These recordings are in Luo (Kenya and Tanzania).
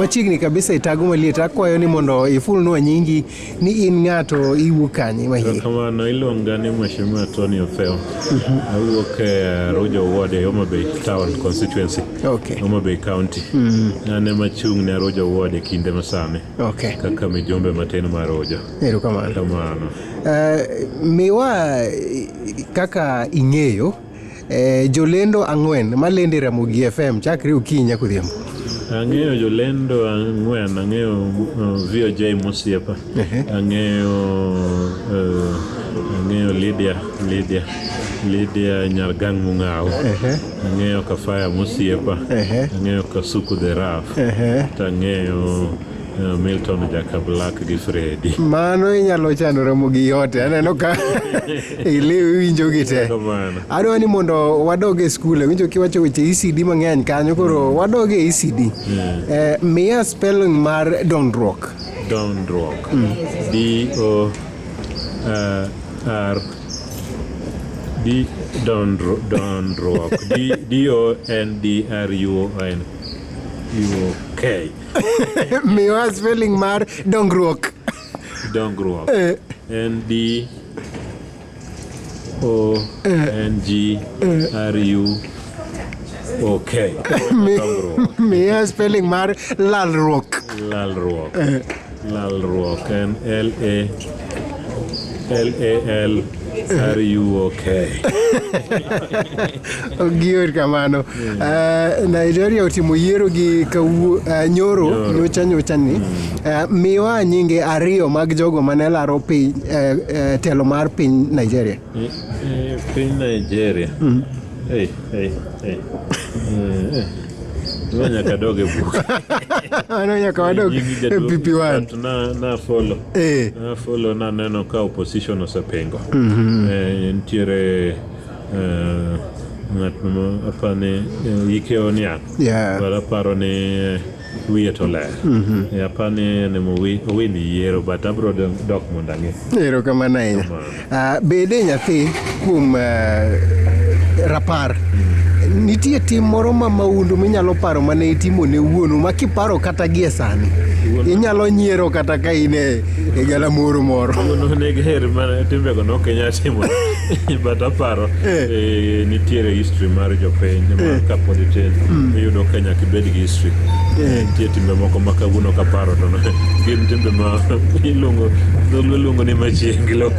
machiegni kabisa itago maliet akwayo ni mondo ifulnwa nyingi ni in ng'ato iwuok kanye mahie. Kamano iluonga ni Mheshimiwa Tony Otheo. Awuok e Rojo Ward e Homa Bay Town constituency. Okay. Homa Bay County. Ane machung' ne Rojo Ward e kinde masani. Okay. Kaka mijombe matin mar Rojo. Erokamano. Kamano. Miwa kaka ing'eyo jolendo ang'wen malende Ramogi FM chakre okinyi kodhiambo. Ang'eyo jolendo ang'wen, ang'eyo VOJ Musiepa, ang'eyo Lydia Nyargang Mung'ao, ang'eyo Kafaya Musiepa, ang'eyo Kasuku the Raf, ang'eyo Milton Jakablak gi Freddy. Mano inyalo chano Ramogi yote, aneno ka ilewi winjo gite. Adwa ni mondo wadoge skule, winjo kiwacho weche ECD mang'eny kanyo, koro wadoge ECD. Miya spelling mar dondruok. Dondruok. Dondruok. DONDRUON. UK. Miwa spelling mar dongruok. Dongruok. NDONGRUOK. Miwa spelling mar lalruok. Lalruok. And LALRUOK. Ogior kamano. Nigeria otimo yiero gi nyoro nyocha ni. Miwa nyinge ariyo mag jogo mane laro piny telo mar piny Nigeria. Piny Nigeria. Nyaka doge buk. Ano nyaka wadog PP1. Na follow. Na follow na neno ka opposition osepengo. Ntiere apane ike onia. Wala paro ni wiye to ler. Apane ne mo wini yiero but abro dok mondange. Erokamano ahinya. Bede nyathi kuom rapar. Nitie tim moro ma maundu minyalo paro mane itimo ne wuonu makiparo kata gie sani inyalo nyiero kata ka ine e galamoro moro. Wuonu ne ger mana timbe go no Kenya timo but aparo nitiere history mar jopiny ma kapod tin iyudo Kenya kibed gi history. Nitie timbe moko ma kawuono kaparo to gin timbe ma ilungo ni machienglo.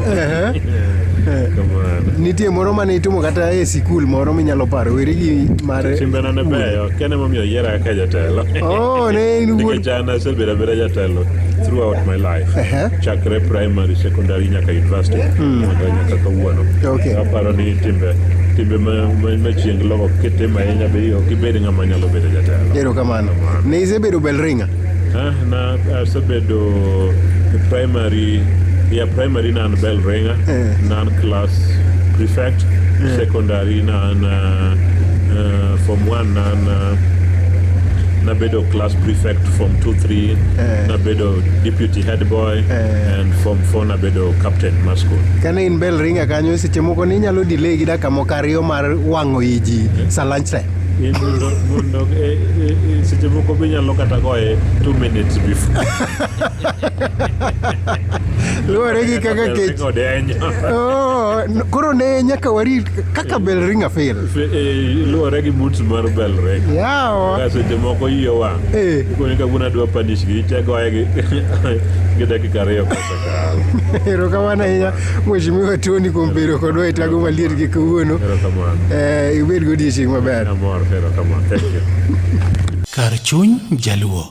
Nitie moro mane itimo kata e sikul moro minyalo paro werigi mar timbe na ne beyo kene momiyo yiera ka jatelo. Nikech an asebedo jatelo throughout my life. Chakre primary, secondary nyaka university. Nyaka kawuono. Aparo ni timbe machienglo kitimo ahinya be ok ibed ng'ama nyalo bedo jatelo. Erokamano. Ne isebedo Belringa? Na asebedo primary nan Belringa, nan class prefect, secondary nan form 1 na bedo class prefect, form 2-3 na bedo deputy head boy, and form 4 na bedo captain mar school. Kane in Belringa kanyo seche moko ni nyalo delay gi dakika moko ariyo mar wang'o iji sa lunch time. Mundo seche moko binyalo kata goye 2 minutes before. Luwore gi kaka kech. Koro ne nyaka warit kaka Belringa fail. Luwore gi moods mar Belringa. Yawa. Seche moko iyo wang'. Koni kawuono adwa punish gi goye gi dakika ariyo kosekalo. Erokamano ahinya Mheshimiwa Tony kuom bedo kodwa e tago maliet gi kawuono. Erokamano. Ibed godiochieng' maber. Amor, erokamano. Thank you. Kar chuny Jaluo.